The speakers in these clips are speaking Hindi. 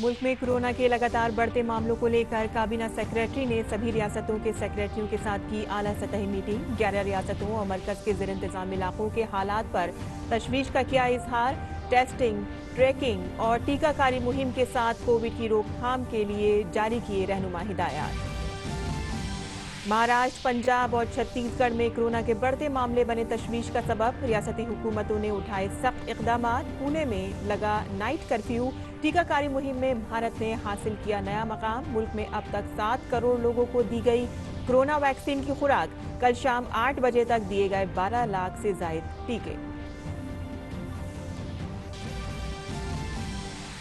मुल्क में कोरोना के लगातार बढ़ते मामलों को लेकर काबीना सेक्रेटरी ने सभी रियासतों के सेक्रेटरियों के साथ की आला सतही मीटिंग। 11 रियासतों और मरकज के जेर इंतजाम इलाकों के हालात पर तशवीश का किया इजहार। टेस्टिंग, ट्रैकिंग और टीकाकारी मुहिम के साथ कोविड की रोकथाम के लिए जारी किए रहनुमा हिदायत। महाराष्ट्र, पंजाब और छत्तीसगढ़ में कोरोना के बढ़ते मामले बने तशवीश का सबब। रियासती हुकूमतों ने उठाए सख्त इकदाम। पुणे में लगा नाइट कर्फ्यू। टीकाकारी मुहिम में भारत ने हासिल किया नया मकाम। मुल्क में अब तक 7 करोड़ लोगों को दी गई कोरोना वैक्सीन की खुराक। कल शाम 8 बजे तक दिए गए 12 लाख से जायद टीके।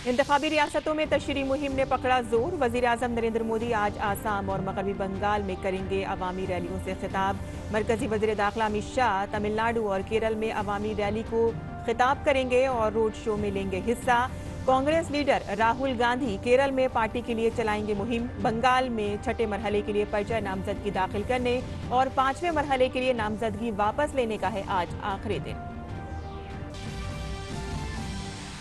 इंतखाबी रियासतों में तशरीह मुहिम ने पकड़ा जोर। वजीर-ए-आजम नरेंद्र मोदी आज आसाम और मगरबी बंगाल में करेंगे अवामी रैलियों से खिताब। मरकजी वजीर दाखिला अमित शाह तमिलनाडु और केरल में अवामी रैली को खिताब करेंगे और रोड शो में लेंगे हिस्सा। कांग्रेस लीडर राहुल गांधी केरल में पार्टी के लिए चलाएंगे मुहिम। बंगाल में छठे मरहले के लिए पर्चा नामजदगी दाखिल करने और 5वें मरहले के लिए नामजदगी वापस लेने का है आज आखिरी दिन।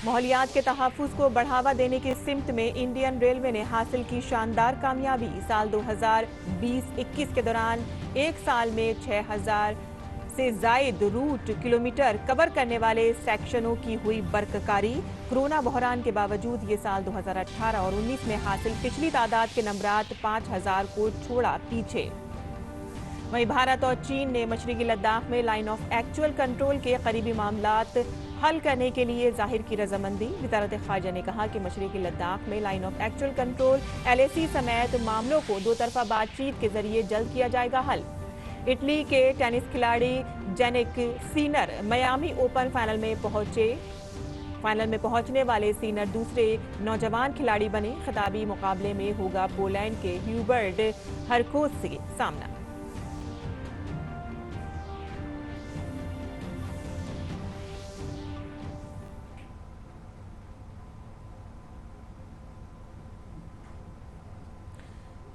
माहौलियात के तहफ्फुज़ को बढ़ावा देने की सिमत में इंडियन रेलवे ने हासिल की शानदार कामयाबी। साल 2020-21 के दौरान एक साल में 6000 से जायद रूट किलोमीटर कवर करने वाले सेक्शनों की हुई बरकरारी। कोरोना बहरान के बावजूद ये साल 2018 और 19 में हासिल पिछली तादाद के नंबरात 5000 को छोड़ा पीछे। वहीं भारत और चीन ने मशरकी लद्दाख में लाइन ऑफ एक्चुअल कंट्रोल के करीबी मामलात हल करने के लिए जाहिर की रजामंदी। वजारत खारजा ने कहा कि मशरकी लद्दाख में line of actual control LAC समेत मामलों को दो तरफा बातचीत के जरिए जल्द किया जाएगा हल। इटली के टेनिस खिलाड़ी जेनिक सीनर मियामी ओपन फाइनल में पहुंचने वाले सीनर दूसरे नौजवान खिलाड़ी बने। खिताबी मुकाबले में होगा पोलैंड के ह्यूबर्ट हरकोस से सामना।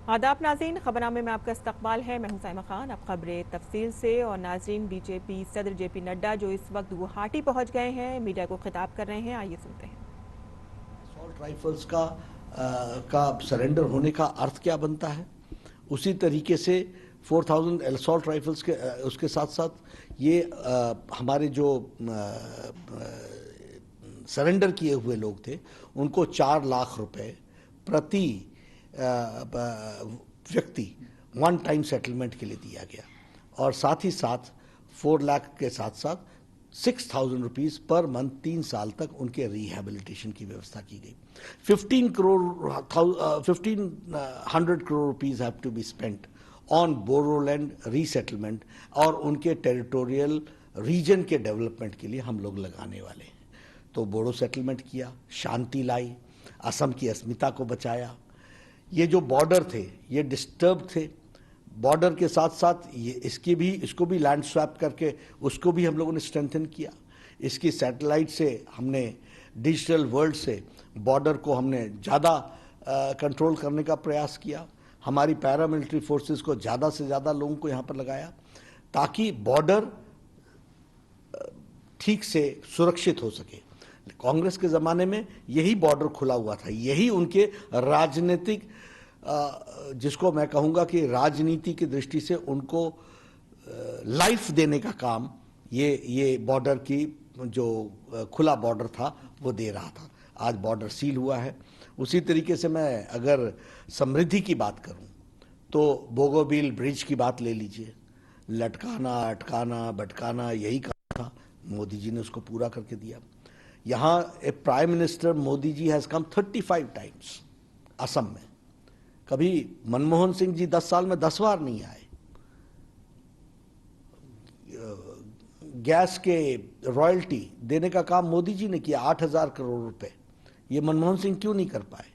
आदाब नाज़रीन, खबरनामे में आपका इस्तकबाल है। मैं हूं साइमा खान। अब खबरें तफसील से। और नाज़रीन, बीजेपी सदर JP नड्डा जो इस वक्त गुवाहाटी पहुंच गए हैं, मीडिया को खिताब कर रहे हैं। आइए सुनते हैं। असॉल्ट राइफल्स का सरेंडर होने का अर्थ क्या बनता है, उसी तरीके से 4000 असॉल्ट राइफल्स के उसके साथ साथ ये हमारे जो सरेंडर किए हुए लोग थे उनको 4 लाख रुपए प्रति व्यक्ति वन टाइम सेटलमेंट के लिए दिया गया। और साथ ही साथ 4 लाख के साथ साथ 6000 रुपीज पर मंथ 3 साल तक उनके रिहैबिलिटेशन की व्यवस्था की गई। 1500 crore rupees have to be spent on Bodoland resettlement और उनके टेरिटोरियल रीजन के डेवलपमेंट के लिए हम लोग लगाने वाले हैं। तो बोडो सेटलमेंट किया, शांति लाई, असम की अस्मिता को बचाया। ये जो बॉर्डर थे ये डिस्टर्ब थे, बॉर्डर के साथ साथ ये इसको भी लैंड स्वैप करके उसको भी हम लोगों ने स्ट्रेंथन किया। इसकी सैटेलाइट से हमने डिजिटल वर्ल्ड से बॉर्डर को हमने ज़्यादा कंट्रोल करने का प्रयास किया। हमारी पैरामिलिट्री फोर्सेस को ज़्यादा से ज़्यादा लोगों को यहाँ पर लगाया ताकि बॉर्डर ठीक से सुरक्षित हो सके। कांग्रेस के ज़माने में यही बॉर्डर खुला हुआ था, यही उनके राजनीतिक जिसको मैं कहूँगा कि राजनीति की दृष्टि से उनको लाइफ देने का काम ये बॉर्डर की जो खुला बॉर्डर था वो दे रहा था। आज बॉर्डर सील हुआ है। उसी तरीके से मैं अगर समृद्धि की बात करूं तो बोगोबील ब्रिज की बात ले लीजिए। लटकाना, अटकाना, भटकाना यही काम था, मोदी जी ने उसको पूरा करके दिया। यहाँ prime minister Modi ji has come 35 times Assam में। कभी मनमोहन सिंह जी 10 साल में 10 बार नहीं आए। गैस के रॉयल्टी देने का काम मोदी जी ने किया, 8000 करोड़ रुपए। ये मनमोहन सिंह क्यों नहीं कर पाए?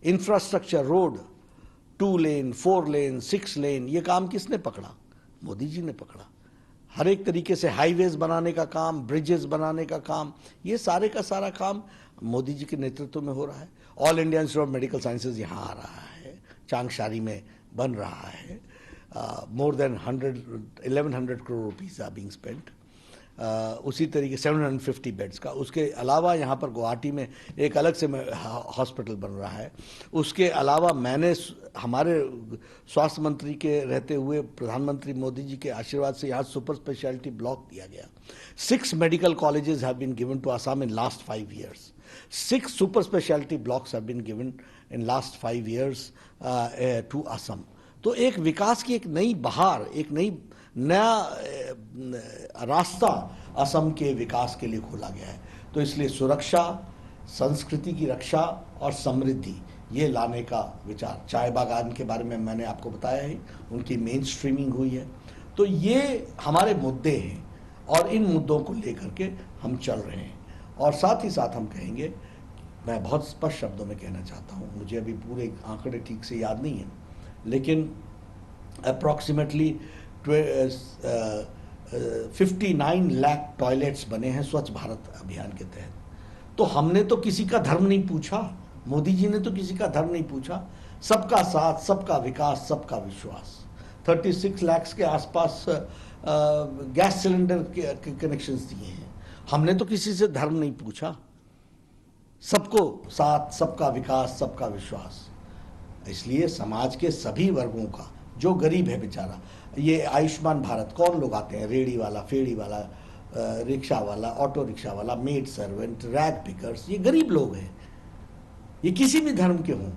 इंफ्रास्ट्रक्चर, रोड, 2 लेन, 4 लेन, 6 लेन, ये काम किसने पकड़ा? मोदी जी ने पकड़ा। हर एक तरीके से हाईवेज बनाने का काम, ब्रिजेस बनाने का काम, ये सारे का सारा काम मोदी जी के नेतृत्व में हो रहा है। All India institute of medical sciences यहाँ आ रहा है, चांगशारी में बन रहा है। More than 1100 crore rupees are being spent. उसी तरीके 750 बेड्स का। उसके अलावा यहाँ पर गुवाहाटी में एक अलग से हॉस्पिटल बन रहा है। उसके अलावा मैंने हमारे स्वास्थ्य मंत्री के रहते हुए प्रधानमंत्री मोदी जी के आशीर्वाद से यहाँ सुपर स्पेशलिटी ब्लॉक दिया गया। 6 medical colleges have been given to Assam in last 5 years. 6 super specialty blocks have been given in last 5 years to Assam. तो एक विकास की एक नई बहार, एक नया रास्ता असम के विकास के लिए खोला गया है। तो इसलिए सुरक्षा, संस्कृति की रक्षा और समृद्धि ये लाने का विचार, चाय बागान के बारे में मैंने आपको बताया है, उनकी मेन स्ट्रीमिंग हुई है। तो ये हमारे मुद्दे हैं और इन मुद्दों को लेकर के हम चल रहे हैं। और साथ ही साथ हम कहेंगे, मैं बहुत स्पष्ट शब्दों में कहना चाहता हूँ, मुझे अभी पूरे आंकड़े ठीक से याद नहीं है, लेकिन अप्रॉक्सीमेटली 59 लाख टॉयलेट्स बने हैं स्वच्छ भारत अभियान के तहत। तो हमने तो किसी का धर्म नहीं पूछा, मोदी जी ने तो किसी का धर्म नहीं पूछा। सबका साथ, सबका विकास, सबका विश्वास। 36 लाख के आसपास गैस सिलेंडर के कनेक्शंस दिए हैं। हमने तो किसी से धर्म नहीं पूछा। सबको साथ, सबका विकास, सबका विश्वास। इसलिए समाज के सभी वर्गों का, जो गरीब है बेचारा, ये आयुष्मान भारत कौन लोग आते हैं, रेडी वाला, फेड़ी वाला, रिक्शा वाला, ऑटो रिक्शा वाला, मेड सर्वेंट, रैग पिकर्स, ये गरीब लोग हैं। ये किसी भी धर्म के हों।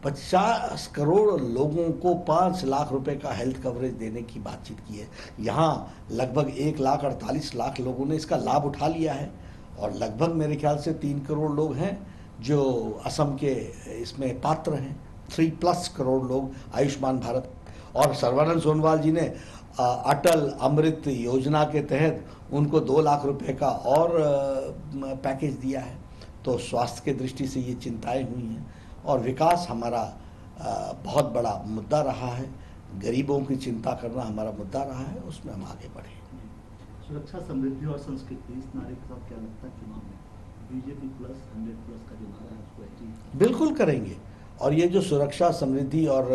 50 करोड़ लोगों को 5 लाख रुपए का हेल्थ कवरेज देने की बातचीत की है। यहाँ लगभग 1,48,00,000 लोगों ने इसका लाभ उठा लिया है और लगभग मेरे ख्याल से 3 करोड़ लोग हैं जो असम के इसमें पात्र हैं। 3+ करोड़ लोग आयुष्मान भारत। और सर्बानंद सोनोवाल जी ने अटल अमृत योजना के तहत उनको 2 लाख रुपए का और पैकेज दिया है। तो स्वास्थ्य के दृष्टि से ये चिंताएं हुई हैं और विकास हमारा बहुत बड़ा मुद्दा रहा है। गरीबों की चिंता करना हमारा मुद्दा रहा है, उसमें हम आगे बढ़े। सुरक्षा, समृद्धि और संस्कृति, इस नारे के साथ क्या लगता है चुनाव में बीजेपी प्लस 100+ का जो नारा है उसको अचीव बिल्कुल करेंगे। और ये जो सुरक्षा, समृद्धि और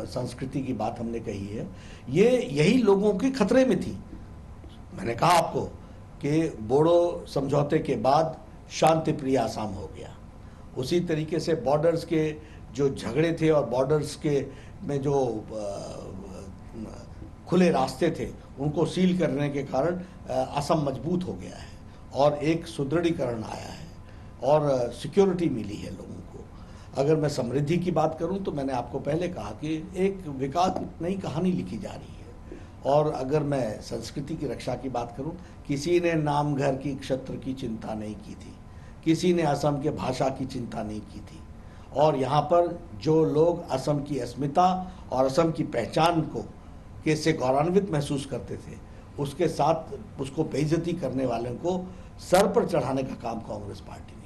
संस्कृति की बात हमने कही है, ये यही लोगों के खतरे में थी। मैंने कहा आपको कि बोडो समझौते के बाद शांति प्रिय आसाम हो गया। उसी तरीके से बॉर्डर्स के जो झगड़े थे और बॉर्डर्स के में जो खुले रास्ते थे उनको सील करने के कारण असम मजबूत हो गया है और एक सुदृढ़ीकरण आया है और सिक्योरिटी मिली है लोगों को। अगर मैं समृद्धि की बात करूं तो मैंने आपको पहले कहा कि एक विकास नई कहानी लिखी जा रही है। और अगर मैं संस्कृति की रक्षा की बात करूं, किसी ने नाम, घर की, क्षत्र की चिंता नहीं की थी, किसी ने असम के भाषा की चिंता नहीं की थी। और यहाँ पर जो लोग असम की अस्मिता और असम की पहचान को कैसे गौरवान्वित महसूस करते थे, उसके साथ उसको बेइज्जती करने वालों को सर पर चढ़ाने का काम कांग्रेस पार्टी ने किया।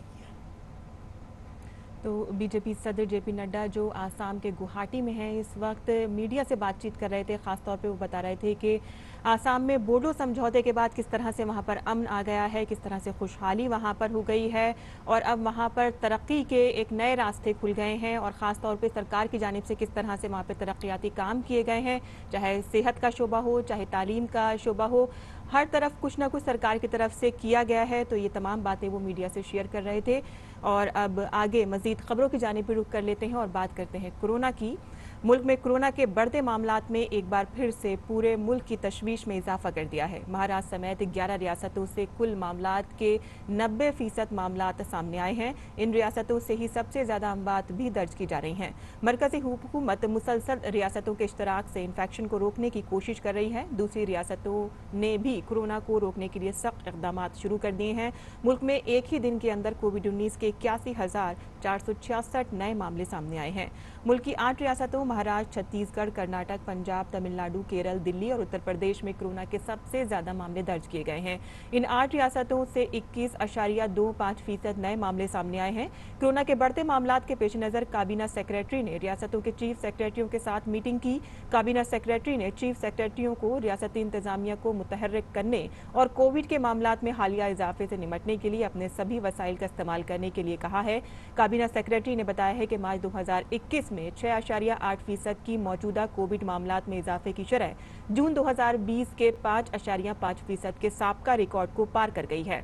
तो बीजेपी सदर जेपी नड्डा जो आसाम के गुवाहाटी में हैं, इस वक्त मीडिया से बातचीत कर रहे थे। खासतौर पे वो बता रहे थे कि आसाम में बोडो समझौते के बाद किस तरह से वहाँ पर अमन आ गया है, किस तरह से खुशहाली वहाँ पर हो गई है और अब वहाँ पर तरक्की के एक नए रास्ते खुल गए हैं। और ख़ासतौर पे सरकार की जानिब से किस तरह से वहाँ पर तरक्याती काम किए गए हैं, चाहे सेहत का शोबा हो, चाहे तालीम का शोबा हो, हर तरफ कुछ ना कुछ सरकार की तरफ से किया गया है। तो ये तमाम बातें वो मीडिया से शेयर कर रहे थे। और अब आगे मजीद खबरों की जानिब भी रुख कर लेते हैं और बात करते हैं कोरोना की। मुल्क में कोरोना के बढ़ते मामलात में एक बार फिर से पूरे मुल्क की तशवीश में इजाफा कर दिया है। महाराष्ट्र समेत 11 रियासतों से कुल मामलात के 90% मामलात सामने आए हैं। इन रियासतों से ही सबसे ज़्यादा अमवात भी दर्ज की जा रही हैं। मरकजी हुकूमत मुसलसल रियासतों के इश्तराक से इन्फेक्शन को रोकने की कोशिश कर रही है। दूसरी रियासतों ने भी कोरोना को रोकने के लिए सख्त इक़दाम शुरू कर दिए हैं। मुल्क में एक ही दिन के अंदर कोविड-19 के 81,466 नए मामले सामने आए हैं। मुल्क की 8 रियासतों महाराष्ट्र, छत्तीसगढ़, कर्नाटक, पंजाब, तमिलनाडु, केरल, दिल्ली और उत्तर प्रदेश में कोरोना के सबसे ज्यादा मामले दर्ज किए गए हैं। इन 8 रियासतों से 21.25% नए मामले सामने आए हैं। कोरोना के बढ़ते मामलात के पेश नजर काबीना सेक्रेटरी ने रियासतों के चीफ सेक्रेटरियों के साथ मीटिंग की। काबीना सेक्रेटरी ने चीफ सेक्रेटरियों को रियासती इंतजामिया को मुतहर्रिक करने और कोविड के मामलात में हालिया इजाफे से निपटने के लिए अपने सभी वसाइल का इस्तेमाल करने के लिए कहा है। काबीना सेक्रेटरी ने बताया है कि मार्च 2021 में 6.8% की मौजूदा कोविड मामलात में इजाफे की शरह जून 2020 के 5.5% के साबका रिकॉर्ड को पार कर गई है।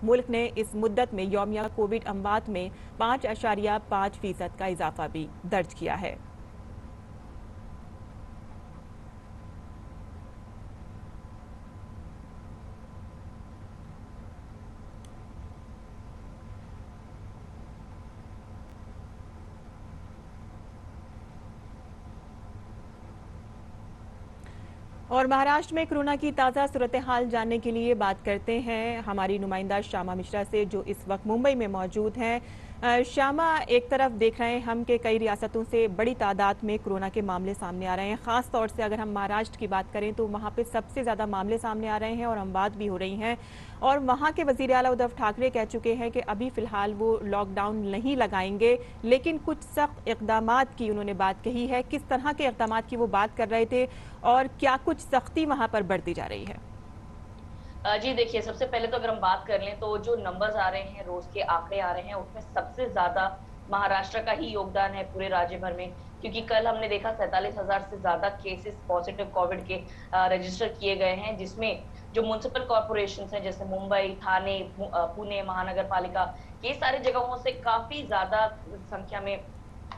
मुल्क ने इस मुद्दत में यौमिया कोविड अमवात में 5.5% का इजाफा भी दर्ज किया है। और महाराष्ट्र में कोरोना की ताज़ा सूरत हाल जानने के लिए बात करते हैं हमारी नुमाइंदा श्यामा मिश्रा से, जो इस वक्त मुंबई में मौजूद हैं। श्यामा, एक तरफ देख रहे हैं हम कि कई रियासतों से बड़ी तादाद में कोरोना के मामले सामने आ रहे हैं। खास तौर से अगर हम महाराष्ट्र की बात करें तो वहां पे सबसे ज़्यादा मामले सामने आ रहे हैं और अमवात भी हो रही हैं। और वहां के वजीर आला उद्धव ठाकरे कह चुके हैं कि अभी फिलहाल वो लॉकडाउन नहीं लगाएंगे, लेकिन कुछ सख्त इक़दामात की उन्होंने बात कही है। किस तरह के इक़दामात की वो बात कर रहे थे और क्या कुछ सख्ती वहां पर बढ़ती जा रही है? जी देखिए, सबसे पहले तो अगर हम बात कर लें तो जो नंबर्स आ रहे हैं, रोज के आंकड़े आ रहे हैं, उसमें सबसे ज्यादा महाराष्ट्र का ही योगदान है पूरे राज्य भर में। क्योंकि कल हमने देखा 47,000 से ज्यादा केसेस पॉजिटिव कोविड के रजिस्टर किए गए हैं, जिसमें जो म्युनिसिपल कॉर्पोरेशन हैं जैसे मुंबई, थाने, पुणे महानगर पालिका, ये सारी जगहों से काफी ज्यादा संख्या में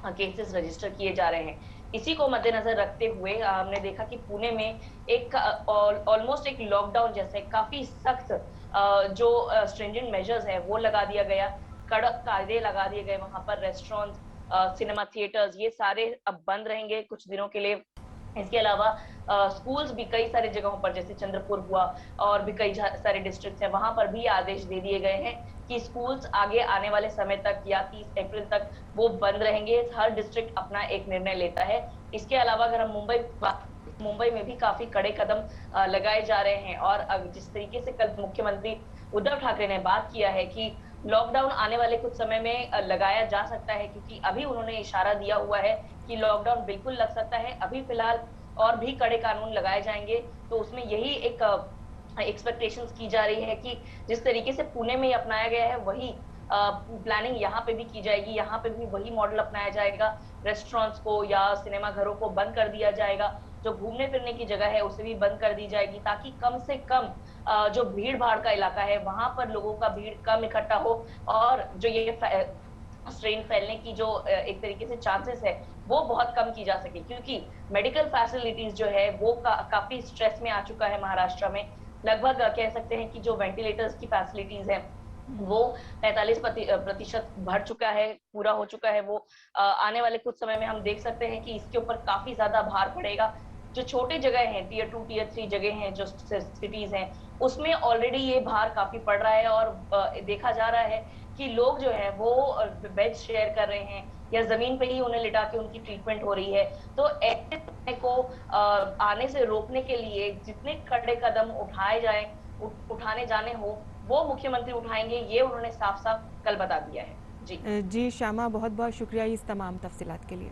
केसेस रजिस्टर किए जा रहे हैं। इसी को मद्देनजर रखते हुए हमने देखा कि पुणे में एक ऑलमोस्ट एक लॉकडाउन जैसे काफी सख्त जो स्ट्रिंजेंट मेजर्स है वो लगा दिया गया, कड़क कायदे लगा दिए गए। वहां पर रेस्टोरेंट्स, सिनेमा थिएटर्स ये सारे अब बंद रहेंगे कुछ दिनों के लिए। इसके अलावा स्कूल्स भी कई सारी जगहों पर जैसे चंद्रपुर हुआ और भी कई सारे डिस्ट्रिक्ट्स हैं, वहां पर भी आदेश दे दिए गए हैं कि स्कूल्स आगे आने वाले समय तक या 30 अप्रैल तक वो बंद रहेंगे। हर डिस्ट्रिक्ट अपना एक निर्णय लेता है। इसके अलावा अगर हम मुंबई में भी काफी कड़े कदम लगाए जा रहे हैं और जिस तरीके से कल मुख्यमंत्री उद्धव ठाकरे ने बात किया है कि लॉकडाउन आने वाले कुछ समय में लगाया जा सकता है, क्योंकि अभी उन्होंने इशारा दिया हुआ है कि लॉकडाउन बिल्कुल लग सकता है। अभी फिलहाल और भी कड़े कानून लगाए जाएंगे, तो उसमें यही एक एक्सपेक्टेशंस की जा रही है कि जिस तरीके से पुणे में अपनाया गया है वही प्लानिंग यहाँ पे भी की जाएगी। यहाँ पे भी वही मॉडल अपनाया जाएगा। रेस्टोरेंट्स को या सिनेमा घरों को बंद कर दिया जाएगा, जो घूमने फिरने की जगह है उसे भी बंद कर दी जाएगी, ताकि कम से कम जो भीड़ भाड़ का इलाका है वहां पर लोगों का भीड़ कम इकट्ठा हो और जो ये स्ट्रेन फैलने की जो एक तरीके से चांसेस है वो बहुत कम की जा सके। क्योंकि मेडिकल फैसिलिटीज जो है वो काफी स्ट्रेस में आ चुका है महाराष्ट्र में। लगभग कह सकते हैं कि जो वेंटिलेटर्स की फैसिलिटीज है वो 45% भर चुका है, पूरा हो चुका है। वो आने वाले कुछ समय में हम देख सकते हैं कि इसके ऊपर काफी ज्यादा भार पड़ेगा। जो छोटे जगह हैं, टियर 2 टियर 3 जगह हैं, जो सिटीज हैं, उसमें ऑलरेडी ये भार काफी पड़ रहा है और देखा जा रहा है कि लोग जो है वो बेड शेयर कर रहे हैं या जमीन पे ही उन्हें लिटा के उनकी ट्रीटमेंट हो रही है। तो ऐसे समय को आने से रोकने के लिए जितने कड़े कदम उठाए जाए, उठाने जाने हो, वो मुख्यमंत्री उठाएंगे, ये उन्होंने साफ साफ कल बता दिया है। जी श्यामा, बहुत बहुत शुक्रिया इस तमाम तफसीलात के लिए।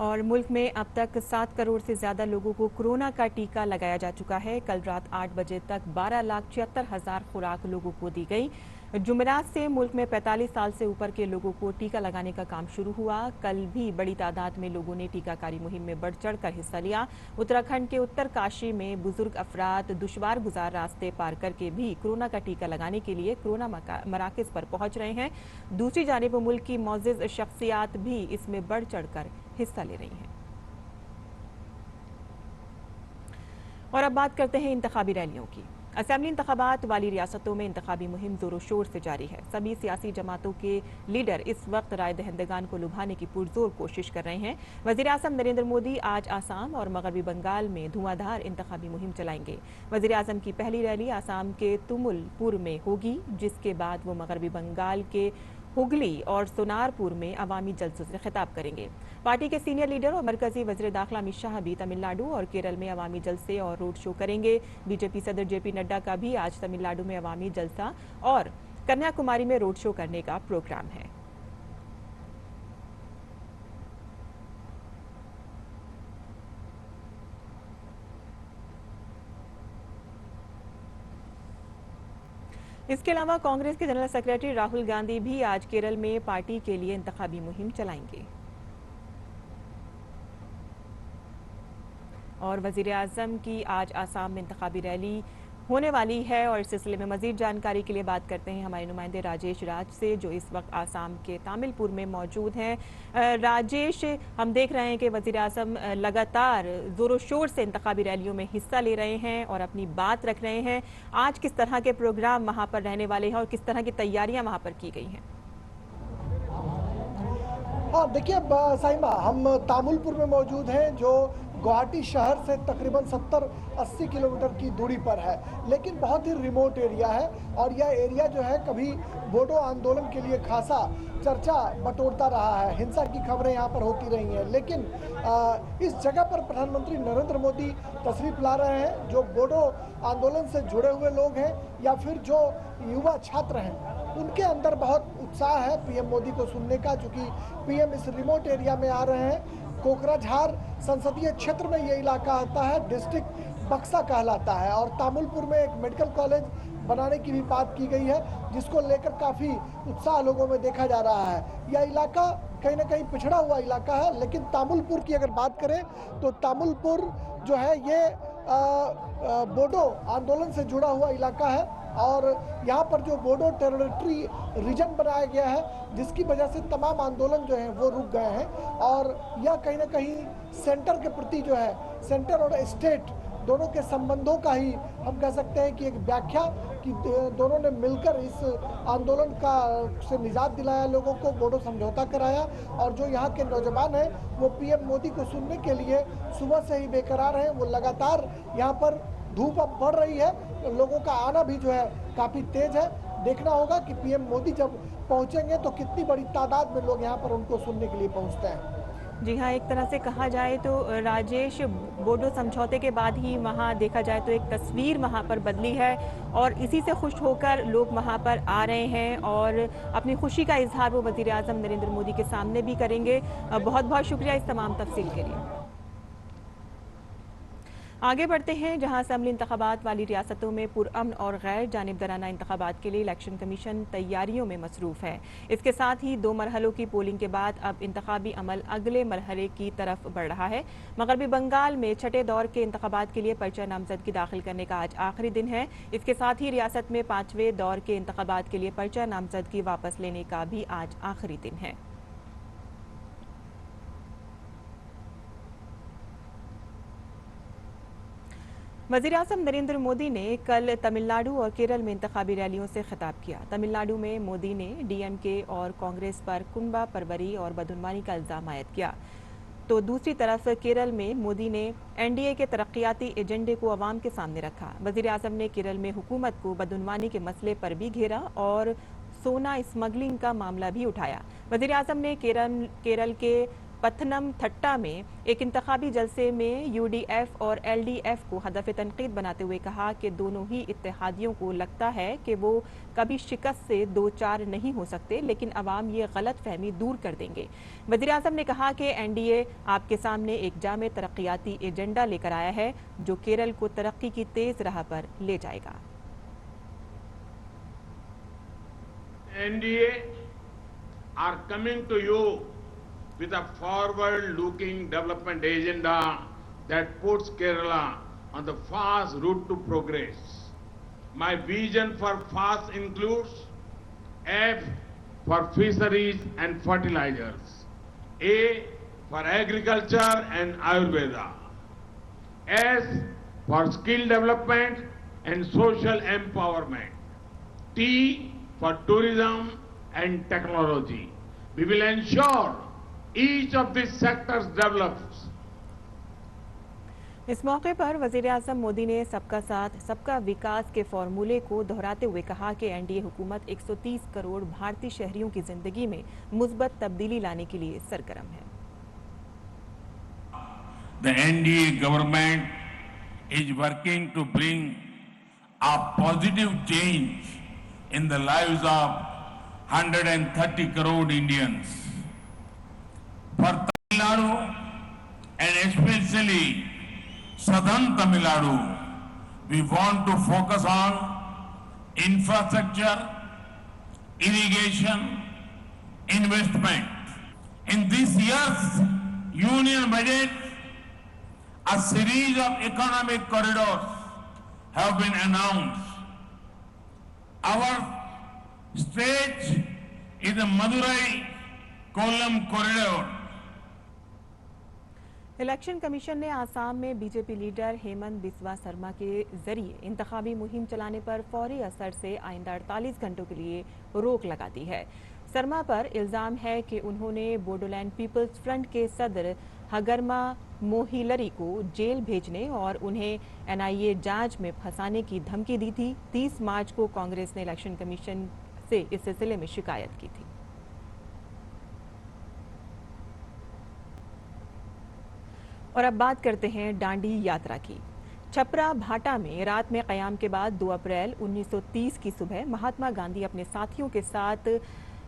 और मुल्क में अब तक 7 करोड़ से ज़्यादा लोगों को कोरोना का टीका लगाया जा चुका है। कल रात 8 बजे तक 12,76,000 खुराक लोगों को दी गई। जुमेरात से मुल्क में 45 साल से ऊपर के लोगों को टीका लगाने का काम शुरू हुआ। कल भी बड़ी तादाद में लोगों ने टीकाकारी मुहिम में बढ़ चढ़ कर हिस्सा लिया। उत्तराखंड के उत्तरकाशी में बुजुर्ग अफराद दुश्वार गुजार रास्ते पार करके भी कोरोना का टीका लगाने के लिए कोरोना मराकज़ पर पहुंच रहे हैं। दूसरी जानिब मुल्क की मोअज़्ज़ज़ शख्सियात भी इसमें बढ़ चढ़ कर हिस्सा ले रही हैं। और अब बात करते हैं इंतखाबी रैलियों की। असेंबली इंतखाबात वाली रियासतों में इंतखाबी मुहिम जोरों शोर से जारी है। सभी सियासी जमातों के लीडर इस वक्त राय दहिंदगान को लुभाने की पुरजोर कोशिश कर रहे हैं। वज़ीर आज़म नरेंद्र मोदी आज आसाम और मगरबी बंगाल में धुआंधार इंतखाबी मुहिम चलाएंगे। वज़ीर आज़म की पहली रैली आसाम के तुमुलपुर में होगी, जिसके बाद वो मगरबी बंगाल के हुगली और सोनारपुर में अवामी जलसों से खिताब करेंगे। पार्टी के सीनियर लीडर और मरकजी वज़ीर दाखिला अमित शाह भी तमिलनाडु और केरल में अवामी जलसे और रोड शो करेंगे। बीजेपी सदर जेपी नड्डा का भी आज तमिलनाडु में अवामी जलसा और कन्याकुमारी में रोड शो करने का प्रोग्राम है। इसके अलावा कांग्रेस के जनरल सेक्रेटरी राहुल गांधी भी आज केरल में पार्टी के लिए इंतखाबी मुहिम चलाएंगे। और वजीर आजम की आज आसाम में इंतखाबी रैली होने वाली है और इस सिलसिले में मजीद जानकारी के लिए बात करते हैं हमारे नुमाइंदे राजेश राज से, जो इस वक्त आसाम के तामिलपुर में मौजूद हैं। राजेश, हम देख रहे हैं कि वजीर आजम लगातार जोरों शोर से इंतखाबी रैलियों में हिस्सा ले रहे हैं और अपनी बात रख रहे हैं। आज किस तरह के प्रोग्राम वहां पर रहने वाले हैं और किस तरह की तैयारियां वहां पर की गई हैं? हाँ, देखिए साइमा, हम तामुलपुर में मौजूद हैं जो गुवाहाटी शहर से तकरीबन 70-80 किलोमीटर की दूरी पर है, लेकिन बहुत ही रिमोट एरिया है। और यह एरिया जो है कभी बोडो आंदोलन के लिए खासा चर्चा बटोरता रहा है, हिंसा की खबरें यहाँ पर होती रही हैं। लेकिन इस जगह पर प्रधानमंत्री नरेंद्र मोदी तशरीफ ला रहे हैं। जो बोडो आंदोलन से जुड़े हुए लोग हैं या फिर जो युवा छात्र हैं, उनके अंदर बहुत उत्साह है पीएम मोदी को सुनने का, चूँकि पीएम इस रिमोट एरिया में आ रहे हैं। कोकराझार संसदीय क्षेत्र में ये इलाका आता है, डिस्ट्रिक्ट बक्सा कहलाता है। और तामुलपुर में एक मेडिकल कॉलेज बनाने की भी बात की गई है, जिसको लेकर काफ़ी उत्साह लोगों में देखा जा रहा है। यह इलाका कहीं ना कहीं पिछड़ा हुआ इलाका है, लेकिन तामुलपुर की अगर बात करें तो तामुलपुर जो है ये बोडो आंदोलन से जुड़ा हुआ इलाका है। और यहाँ पर जो बोडो टेरिटरी रीजन बनाया गया है, जिसकी वजह से तमाम आंदोलन जो हैं वो रुक गए हैं। और यह कहीं ना कहीं सेंटर के प्रति जो है, सेंटर और स्टेट दोनों के संबंधों का ही हम कह सकते हैं कि एक व्याख्या कि दोनों ने मिलकर इस आंदोलन का से निजात दिलाया, लोगों को बोडो समझौता कराया। और जो यहाँ के नौजवान हैं वो पीएम मोदी को सुनने के लिए सुबह से ही बेकरार हैं। वो लगातार यहाँ पर धूप अब बढ़ रही है, लोगों का आना भी जो है काफ़ी तेज है। देखना होगा कि पीएम मोदी जब पहुँचेंगे तो कितनी बड़ी तादाद में लोग यहाँ पर उनको सुनने के लिए पहुँचते हैं। जी हाँ, एक तरह से कहा जाए तो राजेश, बोडो समझौते के बाद ही वहाँ देखा जाए तो एक तस्वीर वहाँ पर बदली है और इसी से खुश होकर लोग वहाँ पर आ रहे हैं और अपनी खुशी का इजहार वो वज़ीर आज़म नरेंद्र मोदी के सामने भी करेंगे। बहुत बहुत शुक्रिया इस तमाम तफसील के लिए। आगे बढ़ते हैं, जहां असेंबली इंतखाबात वाली रियासतों में पुरअमन और गैर जानिबदाराना इंतखाबात के लिए इलेक्शन कमीशन तैयारियों में मसरूफ़ है। इसके साथ ही 2 मरहलों की पोलिंग के बाद अब इंतखाबी अमल अगले मरहले की तरफ बढ़ रहा है। मगरबी बंगाल में छठे दौर के इंतखाबात के लिए पर्चा नामजदगी दाखिल करने का आज आखिरी दिन है। इसके साथ ही रियासत में 5वें दौर के इंतखाबात के लिए पर्चा नामजदगी वापस लेने का भी आज आखिरी दिन है। वज़ीर आज़म नरेंद्र मोदी ने कल तमिलनाडु और केरल में इंतखाबी रैलियों से खिताब किया। तमिलनाडु में मोदी ने डीएमके और कांग्रेस पर कुंबा परवरी और बदउनवानी का इल्ज़ाम आयद किया, तो दूसरी तरफ केरल में मोदी ने एनडीए के तरक्याती एजेंडे को अवाम के सामने रखा। वज़ीर आज़म ने केरल में हुकूमत को बदउनवानी के मसले पर भी घेरा और सोना स्मगलिंग का मामला भी उठाया। वज़ीर आज़म ने केरल के पथनमथिट्टा में एक इंतखाबी जलसे में यूडीएफ और एलडीएफ को हदफ तनकीद बनाते हुए कहा कि दोनों ही इत्तेहादियों को लगता है कि वो कभी शिकस्त से दो चार नहीं हो सकते, लेकिन अवाम ये गलत फहमी दूर कर देंगे। वज़ीर आज़म ने कहा कि एनडीए आपके सामने एक जामे तरक्याती एजेंडा लेकर आया है जो केरल को तरक्की की तेज राह पर ले जाएगा। NDA are coming to you with a forward-looking development agenda that puts Kerala on the fast route to progress. My vision for fast includes F for fisheries and fertilizers, A for agriculture and Ayurveda, S for skill development and social empowerment, T for tourism and technology. We will ensure each of these sectors develops. इस मौके पर वज़ीर आज़म मोदी ने सबका साथ सबका विकास के फॉर्मूले को दोहराते हुए कहा कि एनडीए हुकूमत 130 करोड़ भारतीय शहरियों की जिंदगी में मुस्बत तब्दीली लाने के लिए सरगर्म है। The NDA government is working to bring a positive change in the lives of 130 crore Indians. For Tamil Nadu and especially southern Tamil Nadu, we want to focus on infrastructure, irrigation, investment. In this year's Union Budget, a series of economic corridors have been announced. Our state is the Madurai-Kollam corridor. Election commission ने आसाम में बीजेपी लीडर हेमंत बिस्वा शर्मा के जरिए इंतखाबी मुहिम चलाने पर फौरी असर से आइंदा 48 घंटों के लिए रोक लगा दी है। शर्मा पर इल्जाम है कि उन्होंने बोडोलैंड पीपल्स फ्रंट के सदर हगरमा मोहिलरी को जेल भेजने और उन्हें एनआईए जांच में फंसाने की धमकी दी थी। 30 मार्च को कांग्रेस ने इलेक्शन कमीशन से इस सिलसिले में शिकायत की थी। और अब बात करते हैं दांडी यात्रा की। छपरा भाटा में रात में कयाम के बाद 2 अप्रैल 1930 की सुबह महात्मा गांधी अपने साथियों के साथ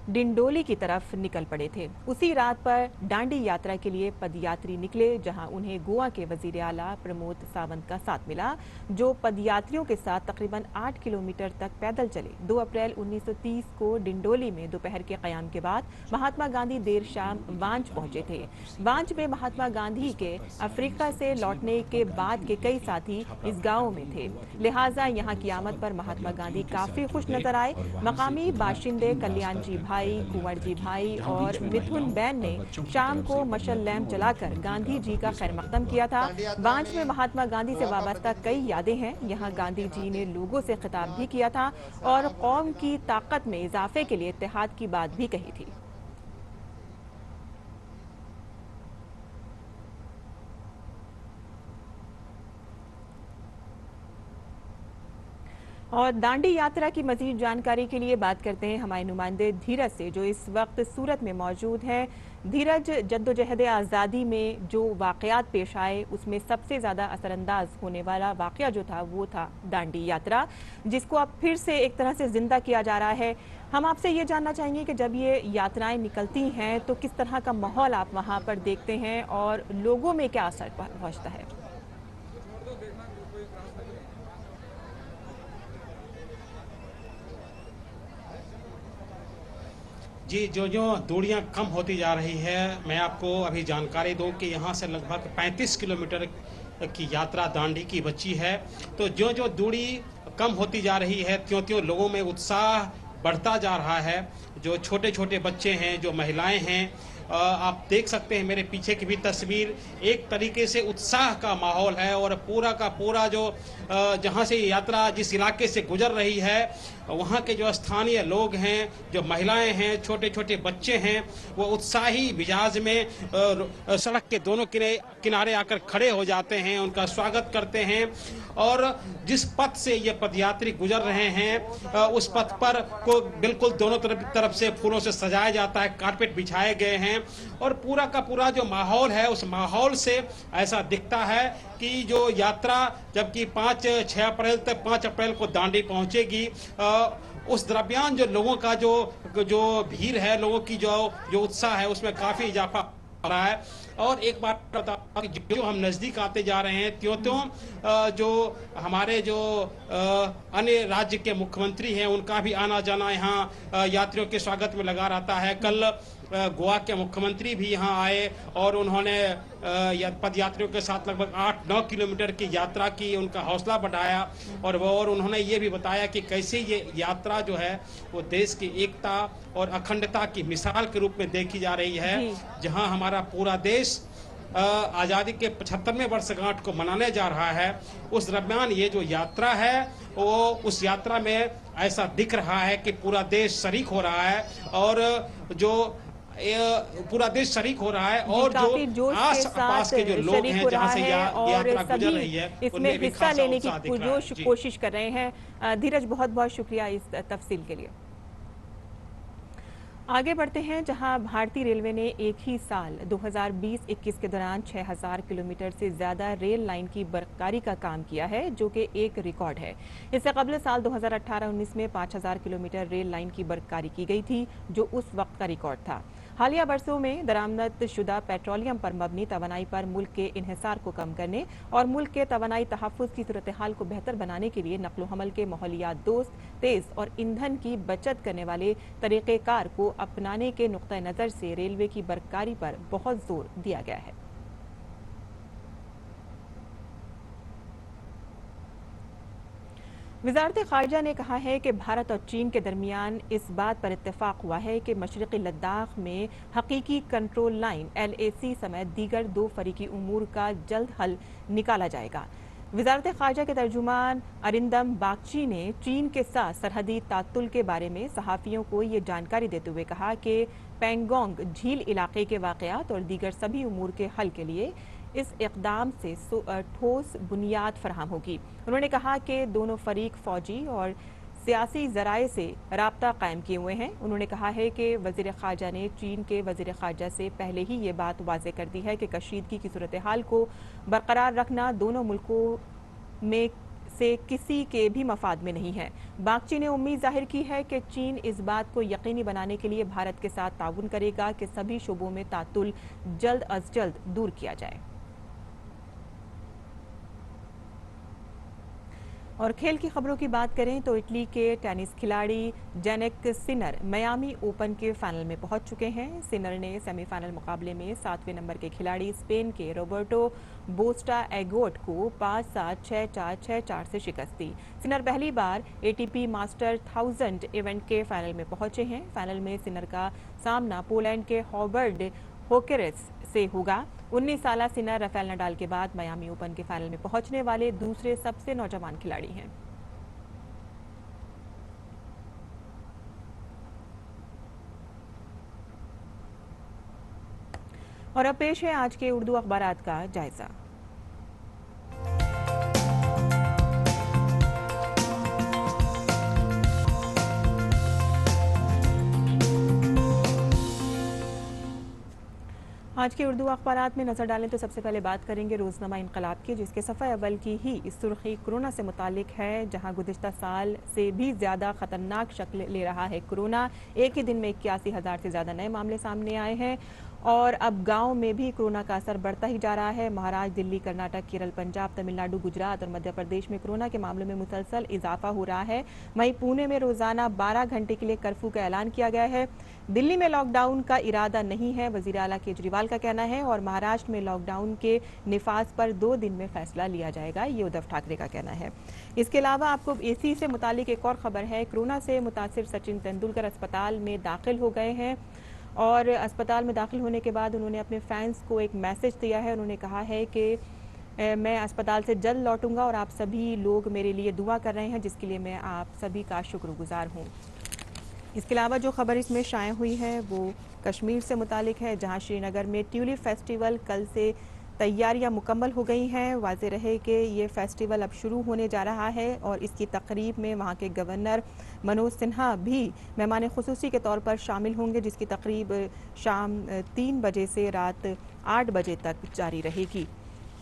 डिंडोली की तरफ निकल पड़े थे। उसी रात पर दांडी यात्रा के लिए पदयात्री निकले, जहां उन्हें गोवा के वजीर आला प्रमोद सावंत का साथ मिला, जो पदयात्रियों के साथ तकरीबन 8 किलोमीटर तक पैदल चले। 2 अप्रैल 1930 को डिंडोली में दोपहर के कयाम के बाद महात्मा गांधी देर शाम वांच पहुंचे थे। वांच में महात्मा गांधी के अफ्रीका से लौटने के बाद के कई साथी इस गाँव में थे, लिहाजा यहाँ की आमद पर महात्मा गांधी काफी खुश नजर आए। मकामी बाशिंदे कल्याण जी भाई, कुंवर जी भाई और मिथुन बैन ने शाम को मशल लैंप जलाकर गांधी जी का खैर मकदम किया था। वांच में महात्मा गांधी से वाबस्ता कई यादें हैं। यहाँ गांधी जी ने लोगों से खिताब भी किया था और कौम की ताकत में इजाफे के लिए इत्तेहाद की बात भी कही थी। और दांडी यात्रा की मजीद जानकारी के लिए बात करते हैं हमारे नुमाइंदे धीरज से, जो इस वक्त सूरत में मौजूद हैं। धीरज, जद्दोजहद आज़ादी में जो वाक़यात पेश आए उसमें सबसे ज़्यादा असरअंदाज होने वाला वाक़या जो था वो था दांडी यात्रा, जिसको अब फिर से एक तरह से जिंदा किया जा रहा है। हम आपसे ये जानना चाहेंगे कि जब ये यात्राएं निकलती हैं तो किस तरह का माहौल आप वहाँ पर देखते हैं और लोगों में क्या असर पहुँचता है? जी, जो दूरियां कम होती जा रही है, मैं आपको अभी जानकारी दूं कि यहाँ से लगभग 35 किलोमीटर की यात्रा दांडी की बची है। तो जो दूरी कम होती जा रही है, त्यों लोगों में उत्साह बढ़ता जा रहा है। जो छोटे छोटे बच्चे हैं, जो महिलाएं हैं, आप देख सकते हैं मेरे पीछे की भी तस्वीर, एक तरीके से उत्साह का माहौल है। और पूरा का पूरा जो जहाँ से यात्रा जिस इलाके से गुजर रही है, वहाँ के जो स्थानीय लोग हैं, जो महिलाएं हैं, छोटे छोटे बच्चे हैं, वो उत्साही मिजाज में सड़क के दोनों किनारे आकर खड़े हो जाते हैं, उनका स्वागत करते हैं। और जिस पथ से ये पदयात्री गुजर रहे हैं, उस पथ पर को बिल्कुल दोनों तरफ से फूलों से सजाया जाता है, कारपेट बिछाए गए हैं। और पूरा का पूरा जो माहौल है, उस माहौल से ऐसा दिखता है कि जो यात्रा जबकि 5-6 अप्रैल तक 5 अप्रैल को दांडी पहुंचेगी, उस दरमियान जो लोगों का जो भीड़ है, लोगों की जो उत्साह है, उसमें काफी इजाफा हो रहा है। और एक बात बता कि जो हम नजदीक आते जा रहे हैं, त्यों जो हमारे जो अन्य राज्य के मुख्यमंत्री हैं, उनका भी आना जाना यहाँ यात्रियों के स्वागत में लगा रहता है। कल गोवा के मुख्यमंत्री भी यहाँ आए और उन्होंने पदयात्रियों के साथ लगभग 8-9 किलोमीटर की यात्रा की, उनका हौसला बढ़ाया। और उन्होंने ये भी बताया कि कैसे ये यात्रा जो है वो देश की एकता और अखंडता की मिसाल के रूप में देखी जा रही है, जहाँ हमारा पूरा देश आज़ादी के 75वें वर्षगांठ को मनाने जा रहा है। उस दरमियान ये जो यात्रा है, वो उस यात्रा में ऐसा दिख रहा है कि पूरा देश शरीक हो रहा है। और जो पूरा देश शरीक हो रहा है, और जो आस पास के जो लोग हैं जहाँ से यात्रा गुजर रही है, इसमें हिस्सा लेने की पुरजोश कोशिश कर रहे हैं। धीरज, बहुत बहुत शुक्रिया इस तफसील के लिए। आगे बढ़ते हैं, जहां भारतीय रेलवे ने एक ही साल 2020-21 के दौरान 6000 किलोमीटर से ज्यादा रेल लाइन की बर्करारी का काम किया है, जो कि एक रिकॉर्ड है। इससे कबल साल 2018-19 में 5000 किलोमीटर रेल लाइन की बर्करारी की गई थी, जो उस वक्त का रिकॉर्ड था। हालिया बरसों में दरामद शुदा पेट्रोलियम पर मबनी तवानाई पर मुल्क के इन्हिसार को कम करने और मुल्क के तवानाई तहफ़्फ़ुज़ की सूरत हाल को बेहतर बनाने के लिए नक़्ल हमल के माहौलियात दोस्त, तेज़ और ईंधन की बचत करने वाले तरीक़ेकार को अपनाने के नुक़्ता नज़र से रेलवे की बरक़रारी पर बहुत जोर दिया गया है। वज़ारत ख़ारिजा ने कहा है कि भारत और चीन के दरमियान इस बात पर इत्तेफाक हुआ है कि मशरक़ी लद्दाख में हकीकी कंट्रोल लाइन LAC समेत दीगर दो फरीकी उमूर का जल्द हल निकाला जाएगा। वज़ारत ख़ारिजा के तर्जुमान अरिंदम बागची ने चीन के साथ सरहदी तात्तुल के बारे में सहाफ़ियों को ये जानकारी देते हुए कहा कि पेंगोंग झील इलाके के वाक़यात और दीगर सभी उमूर के हल के लिए इस इक़दाम से ठोस बुनियाद फराहम होगी। उन्होंने कहा कि दोनों फरीक फ़ौजी और सियासी ज़राए से राब्ता कायम किए हुए हैं। उन्होंने कहा है कि वज़ीर ख़ारजा ने चीन के वज़ीर ख़ारजा से पहले ही ये बात वाज़ेह कर दी है कि कशीदगी की सूरत हाल को बरकरार रखना दोनों मुल्कों में से किसी के भी मफाद में नहीं है। बागची ने उम्मीद जाहिर की है कि चीन इस बात को यकीनी बनाने के लिए भारत के साथ ताउन करेगा कि सभी शोबों में तातुल जल्द अज जल्द दूर किया जाए। और खेल की खबरों की बात करें तो इटली के टेनिस खिलाड़ी जेनिक सिनर मियामी ओपन के फाइनल में पहुंच चुके हैं। सिनर ने सेमीफाइनल मुकाबले में 7वें नंबर के खिलाड़ी स्पेन के रोबर्टो बोस्टा एगोट को 5-7, 6-4, 6-4 से शिकस्त दी। सिनर पहली बार ATP मास्टर 1000 इवेंट के फाइनल में पहुंचे हैं। फाइनल में सिनर का सामना पोलैंड के हॉबर्ड होकेरेस से होगा। 19 साला सिनर राफेल नडाल के बाद मियामी ओपन के फाइनल में पहुंचने वाले दूसरे सबसे नौजवान खिलाड़ी हैं। और अब पेश है आज के उर्दू अखबारात का जायजा। आज के उर्दू अखबारात में नजर डालें तो सबसे पहले बात करेंगे रोजनामा इनकलाब की, जिसके सफ़े अव्वल की ही इस सुर्खी कोरोना से मुतालिक है, जहां गुज़िश्ता साल से भी ज़्यादा ख़तरनाक शक्ल ले रहा है कोरोना। एक ही दिन में 81,000 से ज़्यादा नए मामले सामने आए हैं और अब गांव में भी कोरोना का असर बढ़ता ही जा रहा है। महाराष्ट्र, दिल्ली, कर्नाटक, केरल, पंजाब, तमिलनाडु, गुजरात और मध्य प्रदेश में कोरोना के मामलों में मुसलसल इजाफा हो रहा है। वहीं पुणे में रोजाना 12 घंटे के लिए कर्फ्यू का ऐलान किया गया है। दिल्ली में लॉकडाउन का इरादा नहीं है, वजीर आला केजरीवाल का कहना है, और महाराष्ट्र में लॉकडाउन के निफाज पर 2 दिन में फैसला लिया जाएगा, ये उद्धव ठाकरे का कहना है। इसके अलावा आपको AC से मुतालिक एक और खबर है। कोरोना से मुतासिर सचिन तेंदुलकर अस्पताल में दाखिल हो गए हैं और अस्पताल में दाखिल होने के बाद उन्होंने अपने फैंस को एक मैसेज दिया है। उन्होंने कहा है कि मैं अस्पताल से जल्द लौटूंगा और आप सभी लोग मेरे लिए दुआ कर रहे हैं, जिसके लिए मैं आप सभी का शुक्रगुजार हूँ। इसके अलावा जो खबर इसमें शाये हुई है वो कश्मीर से मुतालिक है, जहाँ श्रीनगर में ट्यूलिप फेस्टिवल कल से तैयारियां मुकम्मल हो गई हैं। वाज़े रहे कि ये फेस्टिवल अब शुरू होने जा रहा है और इसकी तकरीब में वहाँ के गवर्नर मनोज सिन्हा भी मेहमान खुसूसी के तौर पर शामिल होंगे, जिसकी तकरीब शाम 3 बजे से रात 8 बजे तक जारी रहेगी।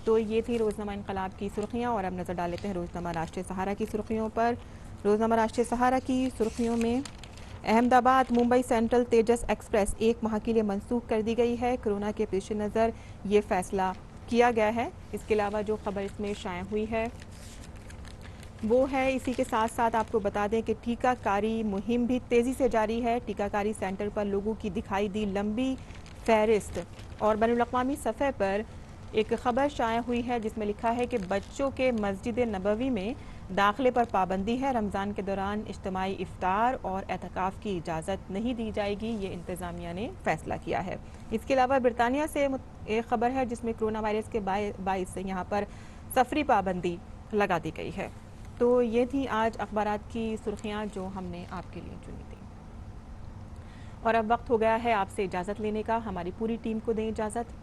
तो ये थी रोज़नामा इनकलाब की सुर्खियाँ और अब नज़र डाल लेते हैं रोज़नामा राष्ट्रीय सहारा की सुर्खियों पर। रोज़नामा राष्ट्रीय सहारा की सुर्खियों में अहमदाबाद मुंबई सेंट्रल तेजस एक्सप्रेस 1 माह के लिए मनसूख कर दी गई है। कोरोना के पेश नज़र ये फैसला किया गया है। इसके अलावा जो खबर इसमें शाया हुई है वो है, इसी के साथ साथ आपको बता दें कि टीकाकारी मुहिम भी तेज़ी से जारी है। टीकाकारी सेंटर पर लोगों की दिखाई दी लंबी फहरिस्त और बैनुल-अक़वामी सफ़े पर एक खबर शाया हुई है जिसमें लिखा है कि बच्चों के मस्जिद नबवी में दाखिले पर पाबंदी है। रमज़ान के दौरान इज्तिमाई इफ्तार और एहतिकाफ की इजाज़त नहीं दी जाएगी, ये इंतज़ामिया ने फैसला किया है। इसके अलावा बरतानिया से एक खबर है जिसमें कोरोना वायरस के बाइस से यहाँ पर सफरी पाबंदी लगा दी गई है। तो ये थी आज अखबारात की सुर्खियाँ जो हमने आपके लिए चुनी थी। और अब वक्त हो गया है आपसे इजाज़त लेने का। हमारी पूरी टीम को दें इजाज़त।